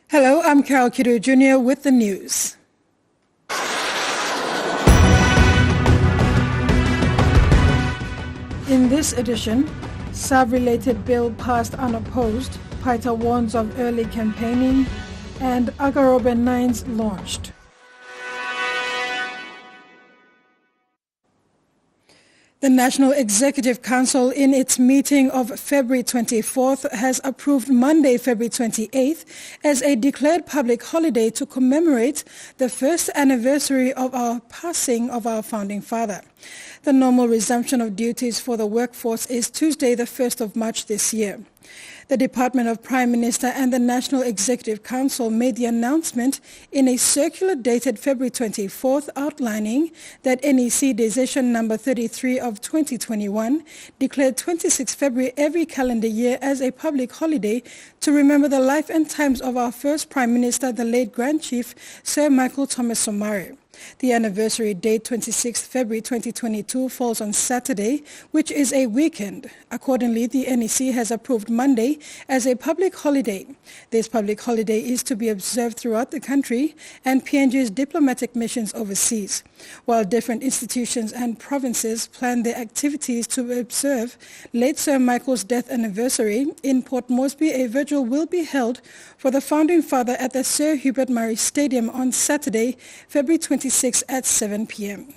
Hello, I'm Carol Kidu Jr. with the news. In this edition, SAB-related bill passed unopposed, Paita warns of early campaigning, and Garobi Nines launched. The National Executive Council, in its meeting of February 24th, has approved Monday, February 28th, as a declared public holiday to commemorate the first anniversary of our passing of our founding father. The normal resumption of duties for the workforce is Tuesday, the 1st of March this year. The Department of Prime Minister and the National Executive Council made the announcement in a circular dated February 24th outlining that NEC Decision number 33 of 2021 declared 26 February every calendar year as a public holiday to remember the life and times of our first Prime Minister, the late Grand Chief Sir Michael Thomas Somare. The anniversary date, 26 February 2022, falls on Saturday, which is a weekend. Accordingly, the NEC has approved Monday as a public holiday. This public holiday is to be observed throughout the country and PNG's diplomatic missions overseas, while different institutions and provinces plan their activities to observe late Sir Michael's death anniversary. In Port Moresby, a vigil will be held for the founding father at the Sir Hubert Murray Stadium on Saturday, February 26 at 7 p.m.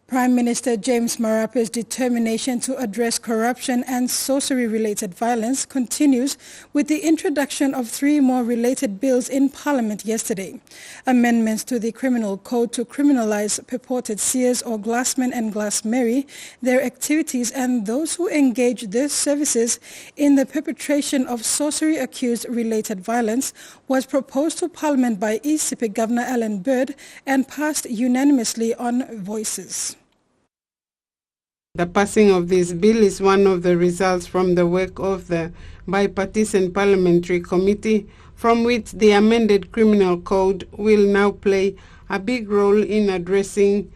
Prime Minister James Marape's determination to address corruption and sorcery-related violence continues with the introduction of 3 more related bills in Parliament yesterday. Amendments to the Criminal Code to criminalize purported seers or glassmen and glassmeri, their activities, and those who engage their services in the perpetration of sorcery-accused related violence was proposed to Parliament by ECP Governor Alan Bird and passed unanimously on voices. The passing of this bill is one of the results from the work of the Bipartisan Parliamentary Committee, from which the amended Criminal Code will now play a big role in addressing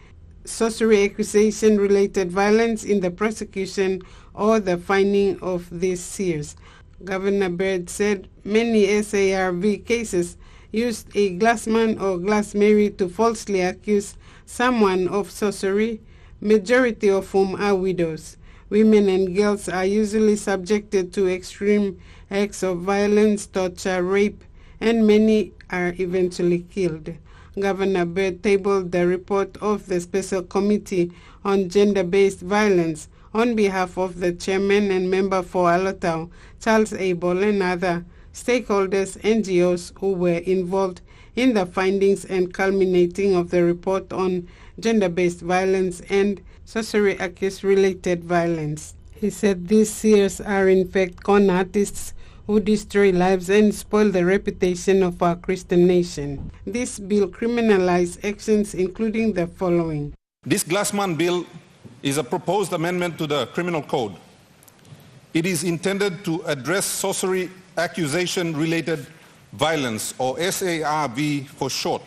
sorcery accusation-related violence in the prosecution or the fining of these seers. Governor Bird said many SARV cases used a glassman or glassmeri to falsely accuse someone of sorcery, majority of whom are widows. Women and girls are usually subjected to extreme acts of violence, torture, rape, and many are eventually killed. Governor Bird tabled the report of the Special Committee on Gender-Based Violence on behalf of the Chairman and Member for Alotau, Charles Abel, and other stakeholders, NGOs who were involved in the findings and culminating of the report on gender-based violence and sorcery accused-related violence. He said these seers are in fact con artists who destroy lives and spoil the reputation of our Christian nation. This bill criminalizes actions including the following. This Glassman Bill is a proposed amendment to the Criminal Code. It is intended to address sorcery accusation-related violence, or SARV for short,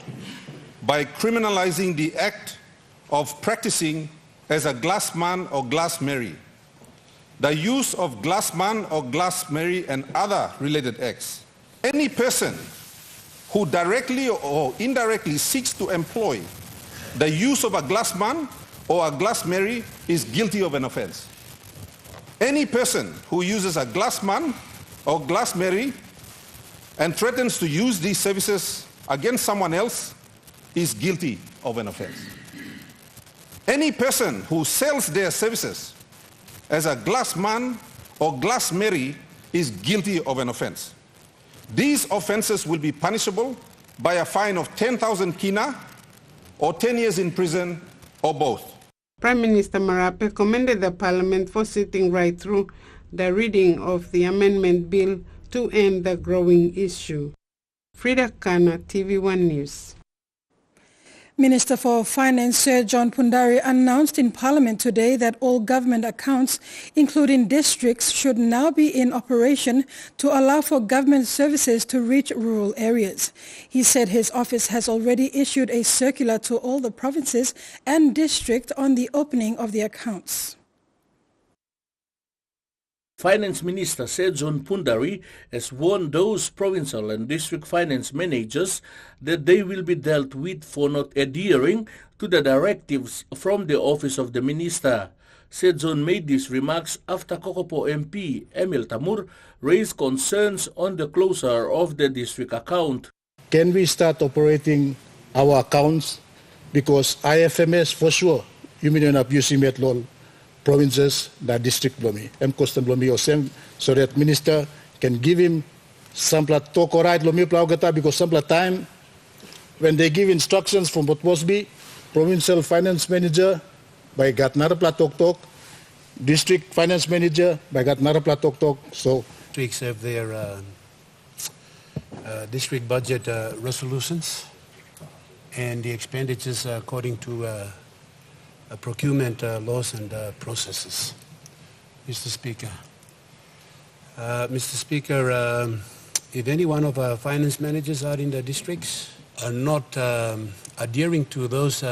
by criminalizing the act of practicing as a glassman or glassmeri, the use of glassman or glassmeri and other related acts. Any person who directly or indirectly seeks to employ the use of a glassman or a glassmeri is guilty of an offense. Any person who uses a glassman or glassmeri and threatens to use these services against someone else is guilty of an offense. Any person who sells their services as a glassman or glassmeri is guilty of an offense. These offenses will be punishable by a fine of 10,000 kina or 10 years in prison or both. Prime Minister Marape commended the Parliament for sitting right through the reading of the amendment bill to end the growing issue. Frida Kana, TVWAN News. Minister for Finance Sir John Pundari announced in Parliament today that all government accounts, including districts, should now be in operation to allow for government services to reach rural areas. He said his office has already issued a circular to all the provinces and districts on the opening of the accounts. Finance Minister Sedzon Pundari has warned those provincial and district finance managers that they will be dealt with for not adhering to the directives from the office of the minister. Sedzon made these remarks after Kokopo MP Emil Tamur raised concerns on the closure of the district account. Can we start operating our accounts? Because IFMS for sure, Union of UC Metlol, provinces, the district blomi, Coastal blomi or same, so that minister can give him some talk or right lomi plaugata because some time when they give instructions from what must be provincial finance manager by got narapla talk, district finance manager by got narapla talk. So districts have their district budget resolutions and the expenditures according to procurement laws and processes. Mr. Speaker. Mr. Speaker, if any one of our finance managers out in the districts are not adhering to those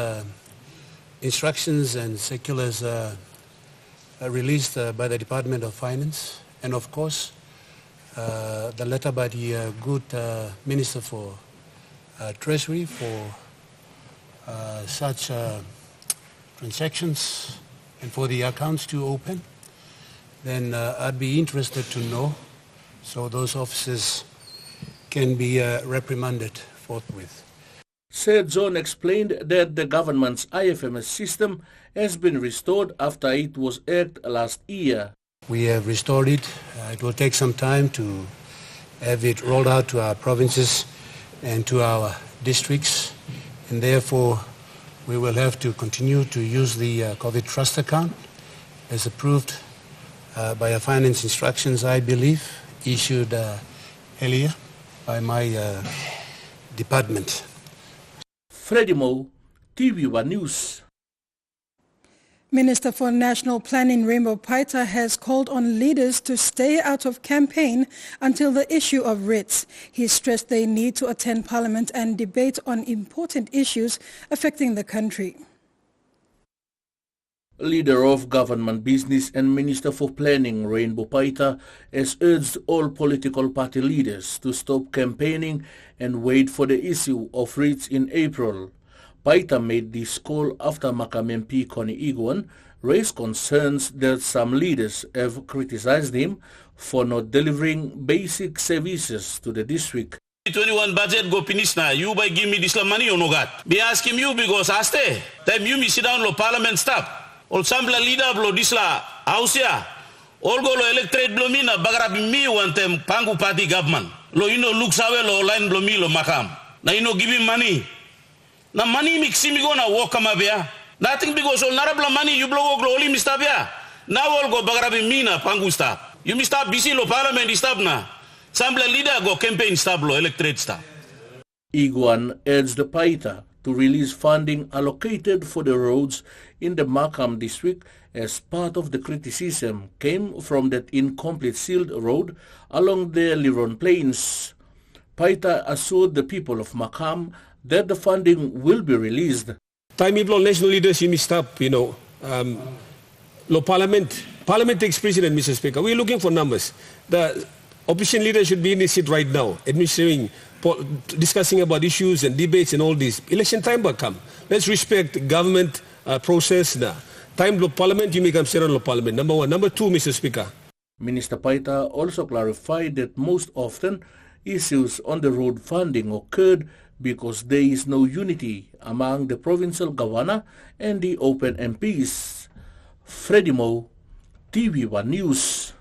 instructions and circulars released by the Department of Finance, and of course the letter by the good Minister for Treasury for such transactions and for the accounts to open, then I'd be interested to know so those officers can be reprimanded forthwith. Sedzon explained that the government's IFMS system has been restored after it was hacked last year. We have restored it. It will take some time to have it rolled out to our provinces and to our districts, and therefore we will have to continue to use the COVID trust account as approved by our finance instructions, I believe, issued earlier by my department. Freddie Moe, TVWAN News. Minister for National Planning Rainbow Paita has called on leaders to stay out of campaign until the issue of writs. He stressed they need to attend Parliament and debate on important issues affecting the country. Leader of Government Business and Minister for Planning Rainbow Paita has urged all political party leaders to stop campaigning and wait for the issue of writs in April. Paita made this call after Makam MP Connie Iguan raised concerns that some leaders have criticized him for not delivering basic services to the district. 21 budget go finish na, you by give me this money or no got? Be asking you because aste, time you me sit down lo parliament stop. All sample leader blo disla house ya. All go lo electorate blo mina bagarabi mi one time pangu party government. Lo you know look sawe lo line blo mi lo Makam. Na you know give him money. Na money mixi mi go na walk kama bia. Nothing because all narabla money you blow go only mista bia. Now all go bagarabi mina pangu stop. You mista busy lo parliament stop na. Sample leader go campaign stop lo electorate stop. Iguan urged the Paita to release funding allocated for the roads in the Makam district as part of the criticism came from that incomplete sealed road along the Liron Plains. Paita assured the people of Makam that the funding will be released. Time iblo national leaders you must stop, lo parliament takes precedent, Mr. Speaker. We're looking for numbers. The opposition leaders should be in the seat right now, administering, discussing about issues and debates and all this. Election time will come. Let's respect government process now. Time lo parliament, you may come sit on lo parliament. Number one. Number two, Mr. Speaker. Minister Paita also clarified that most often issues on the road funding occurred because there is no unity among the provincial governor and the open MPs. Freddie Moe, TVWAN News.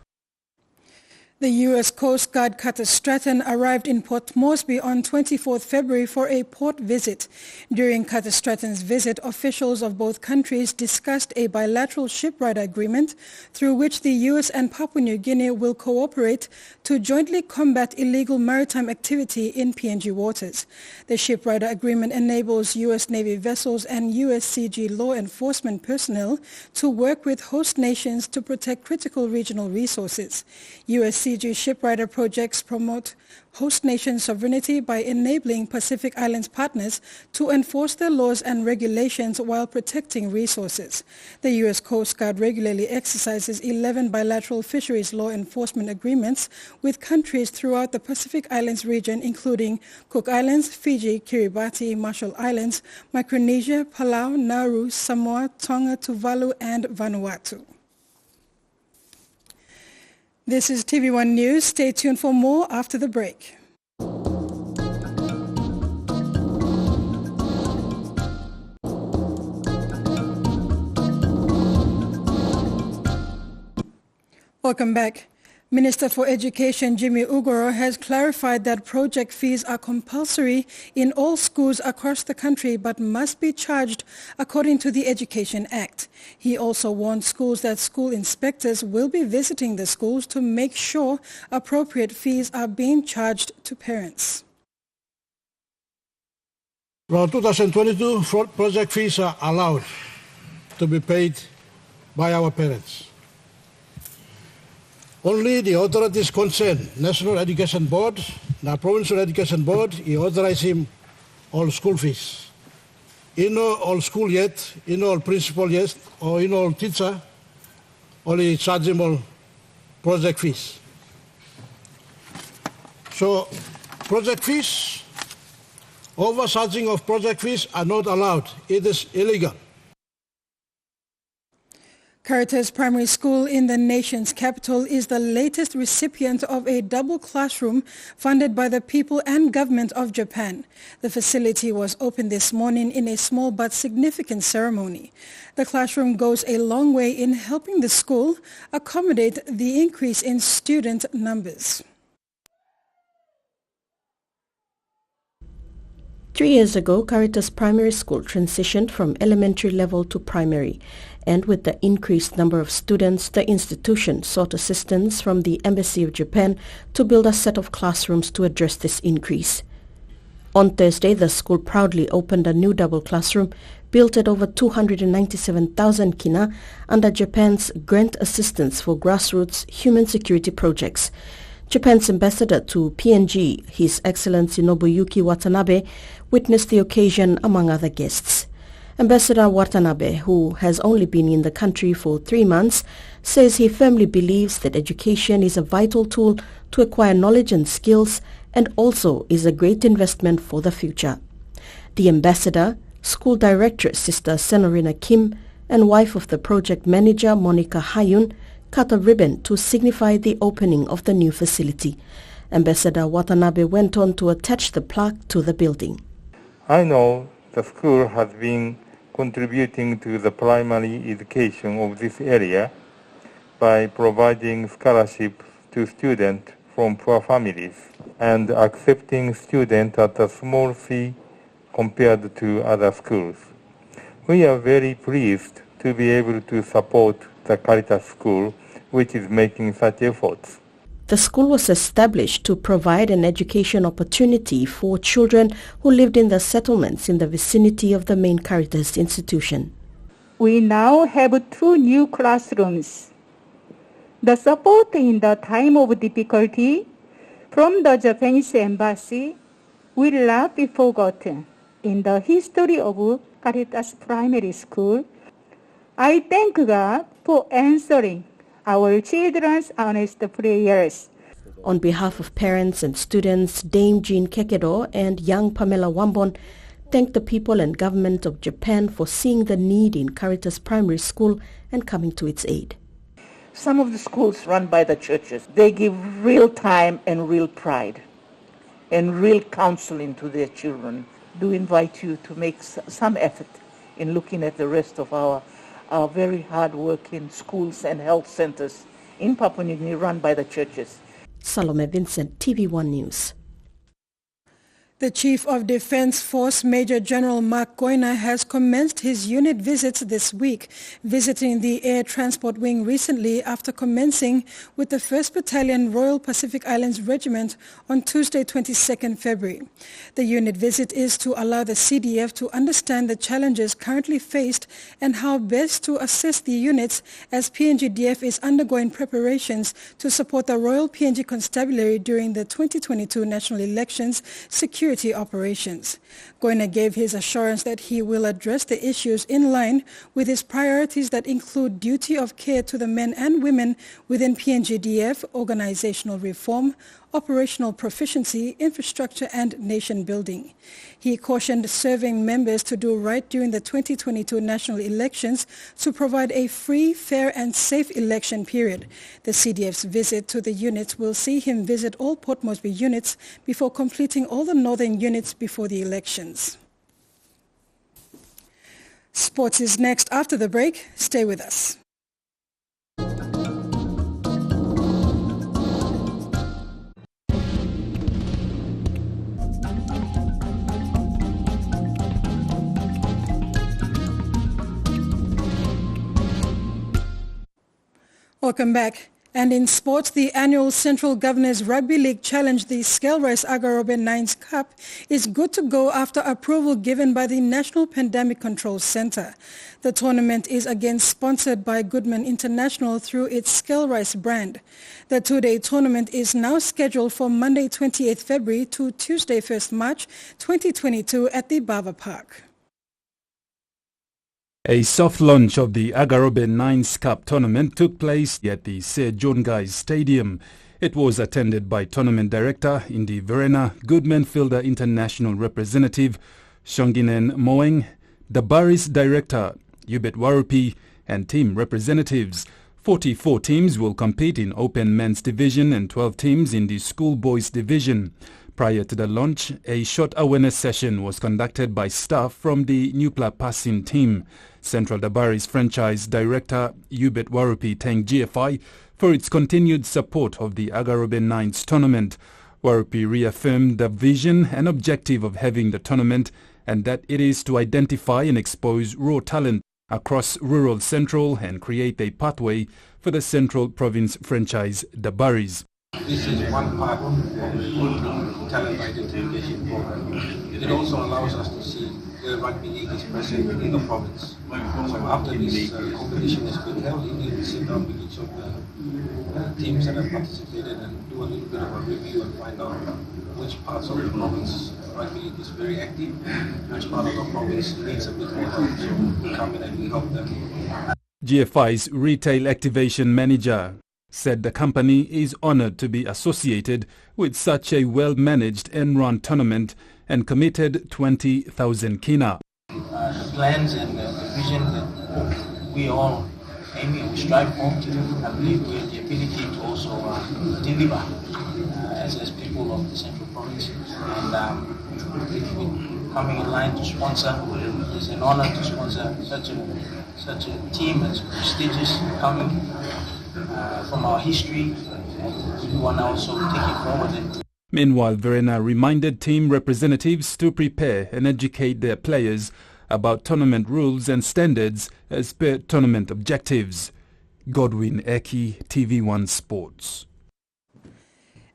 The U.S. Coast Guard cutter Stratton arrived in Port Moresby on 24th February for a port visit. During cutter Stratton's visit, officials of both countries discussed a bilateral shipwright agreement through which the U.S. and Papua New Guinea will cooperate to jointly combat illegal maritime activity in PNG waters. The shipwright agreement enables U.S. Navy vessels and USCG law enforcement personnel to work with host nations to protect critical regional resources. U.S. CG Shipwriter projects promote host nation sovereignty by enabling Pacific Islands partners to enforce their laws and regulations while protecting resources. The U.S. Coast Guard regularly exercises 11 bilateral fisheries law enforcement agreements with countries throughout the Pacific Islands region, including Cook Islands, Fiji, Kiribati, Marshall Islands, Micronesia, Palau, Nauru, Samoa, Tonga, Tuvalu, and Vanuatu. This is TV1 News. Stay tuned for more after the break. Welcome back. Minister for Education Jimmy Ugoro has clarified that project fees are compulsory in all schools across the country but must be charged according to the Education Act. He also warned schools that school inspectors will be visiting the schools to make sure appropriate fees are being charged to parents. From 2022, project fees are allowed to be paid by our parents. Only the authorities concerned, National Education Board, the Provincial Education Board, he authorized him all school fees. In all school yet, in all principal yet, or in all teacher, only charge him all project fees. So project fees, overcharging of project fees are not allowed. It is illegal. Caritas Primary School in the nation's capital is the latest recipient of a double classroom funded by the people and government of Japan. The facility was opened this morning in a small but significant ceremony. The classroom goes a long way in helping the school accommodate the increase in student numbers. 3 years ago, Caritas Primary School transitioned from elementary level to primary, and with the increased number of students, the institution sought assistance from the Embassy of Japan to build a set of classrooms to address this increase. On Thursday, the school proudly opened a new double classroom built at over 297,000 kina under Japan's grant assistance for grassroots human security projects. Japan's ambassador to PNG, His Excellency Nobuyuki Watanabe, witnessed the occasion among other guests. Ambassador Watanabe, who has only been in the country for 3 months, says he firmly believes that education is a vital tool to acquire knowledge and skills and also is a great investment for the future. The ambassador, school director Sister Senorina Kim, and wife of the project manager Monica Hayun, cut a ribbon to signify the opening of the new facility. Ambassador Watanabe went on to attach the plaque to the building. I know the school has been contributing to the primary education of this area by providing scholarships to students from poor families and accepting students at a small fee compared to other schools. We are very pleased to be able to support the Caritas School, which is making such efforts. The school was established to provide an education opportunity for children who lived in the settlements in the vicinity of the main Caritas institution. We now have 2 new classrooms. The support in the time of difficulty from the Japanese embassy will not be forgotten in the history of Caritas Primary School. I thank God for answering our children's honest prayers. On behalf of parents and students, Dame Jean Kekedo and young Pamela Wambon thanked the people and government of Japan for seeing the need in Caritas Primary School and coming to its aid. Some of the schools run by the churches, they give real time and real pride and real counseling to their children. Do invite you to make some effort in looking at the rest of our very hard-working schools and health centers in Papua New Guinea run by the churches. Salome Vincent, TV1 News. The Chief of Defense Force, Major General Mark Goyner, has commenced his unit visits this week, visiting the Air Transport Wing recently after commencing with the 1st Battalion Royal Pacific Islands Regiment on Tuesday, 22nd February. The unit visit is to allow the CDF to understand the challenges currently faced and how best to assess the units as PNGDF is undergoing preparations to support the Royal PNG Constabulary during the 2022 national elections security operations. Goyner gave his assurance that he will address the issues in line with his priorities that include duty of care to the men and women within PNGDF, organizational reform, operational proficiency, infrastructure and nation building. He cautioned serving members to do right during the 2022 national elections to provide a free, fair and safe election period. The CDF's visit to the units will see him visit all Port Moresby units before completing all the northern units before the elections. Sports is next after the break. Stay with us. Welcome back. And in sports, the annual Central Governors Rugby League Challenge, the Scale Race Garobi Nines Cup, is good to go after approval given by the National Pandemic Control Centre. The tournament is again sponsored by Goodman International through its Scale Race brand. The two-day tournament is now scheduled for Monday 28th February to Tuesday 1st March 2022 at the Bava Park. A soft launch of the Garobi Nines Cup tournament took place at the Sir John Guy's Stadium. It was attended by Tournament Director Indi Verena, Goodman Fielder International Representative Shonginen Moeng, Dabaris Director Yubet Warupi and team representatives. 44 teams will compete in Open Men's Division and 12 teams in the Schoolboys Division. Prior to the launch, a short awareness session was conducted by staff from the Nupla passing team. Central Dabaris franchise director Yubet Warupi thanked GFI for its continued support of the Garobi Nines tournament. Warupi reaffirmed the vision and objective of having the tournament and that it is to identify and expose raw talent across rural Central and create a pathway for the Central Province franchise Dabaris. This is one part of the talent identification program. It also allows us to see where rugby league is present within the province. So after this competition has been held, we will sit down with each of the teams that have participated and do a little bit of a review and find out which parts of the province rugby league is very active, which part of the province needs a bit more help. So we come in and we help them. GFI's Retail Activation Manager said the company is honored to be associated with such a well-managed and run tournament and committed 20,000 kina. The plans and the vision that we all aim and strive for, I believe we have the ability to also deliver as people of the Central Province. And coming in line to sponsor, it's an honor to sponsor such a team that's prestigious coming from our history, and we want to also take it forward. Meanwhile, Verena reminded team representatives to prepare and educate their players about tournament rules and standards as per tournament objectives. Godwin Eki, TV1 Sports.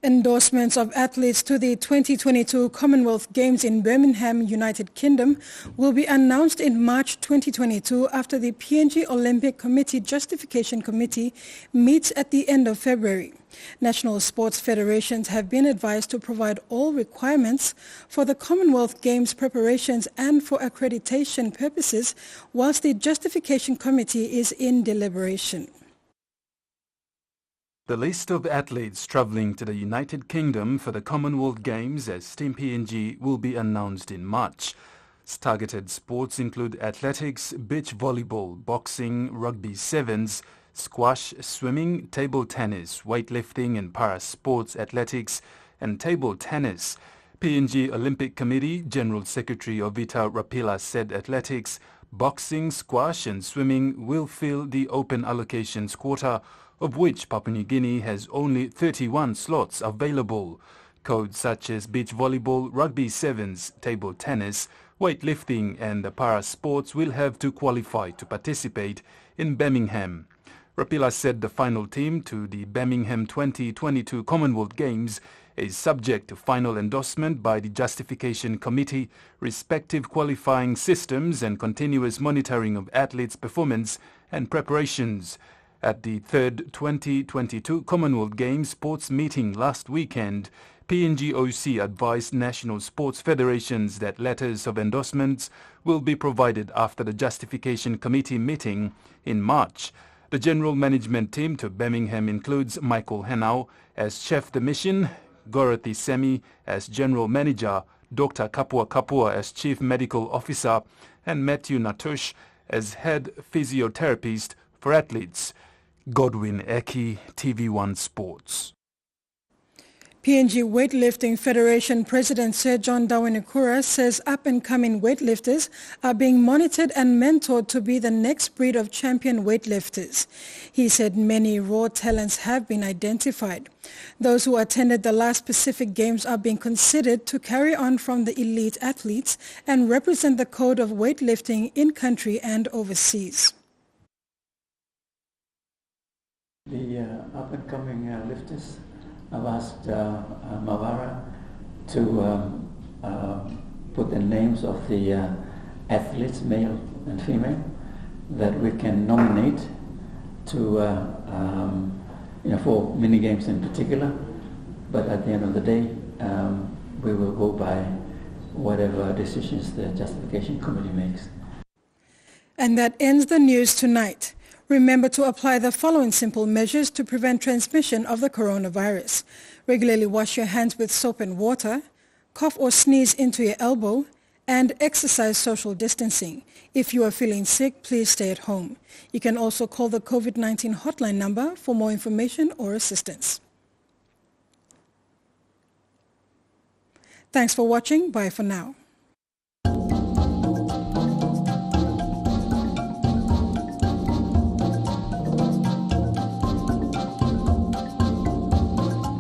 Endorsements of athletes to the 2022 Commonwealth Games in Birmingham, United Kingdom will be announced in March 2022 after the PNG Olympic Committee Justification Committee meets at the end of February. National sports federations have been advised to provide all requirements for the Commonwealth Games preparations and for accreditation purposes whilst the Justification Committee is in deliberation. The list of athletes travelling to the United Kingdom for the Commonwealth Games as Team PNG will be announced in March. Targeted sports include athletics, beach volleyball, boxing, rugby sevens, squash, swimming, table tennis, weightlifting and para-sports athletics, and table tennis. PNG Olympic Committee General Secretary Ovita Rapila said athletics, boxing, squash and swimming will fill the open allocations quota, of which Papua New Guinea has only 31 slots available. codes such as beach volleyball, rugby sevens, table tennis, weightlifting and the para sports will have to qualify to participate in Birmingham. Rapila said the final team to the Birmingham 2022 Commonwealth Games is subject to final endorsement by the Justification Committee, respective qualifying systems and continuous monitoring of athletes' performance and preparations. At the third 2022 Commonwealth Games sports meeting last weekend, PNGOC advised national sports federations that letters of endorsements will be provided after the Justification Committee meeting in March. The general management team to Birmingham includes Michael Henau as chef de mission, Dorothy Semi as general manager, Dr. Kapua Kapua as chief medical officer, and Matthew Natush as head physiotherapist for athletes. Godwin Eki, TV1 Sports. PNG Weightlifting Federation President Sir John Dawenekura says up-and-coming weightlifters are being monitored and mentored to be the next breed of champion weightlifters. He said many raw talents have been identified. Those who attended the last Pacific Games are being considered to carry on from the elite athletes and represent the code of weightlifting in-country and overseas. The up-and-coming lifters, I've asked Mawara to put the names of the athletes, male and female, that we can nominate to, for mini games in particular. But at the end of the day, we will go by whatever decisions the Justification Committee makes. And that ends the news tonight. Remember to apply the following simple measures to prevent transmission of the coronavirus. Regularly wash your hands with soap and water, cough or sneeze into your elbow, and exercise social distancing. If you are feeling sick, please stay at home. You can also call the COVID-19 hotline number for more information or assistance. Thanks for watching. Bye for now.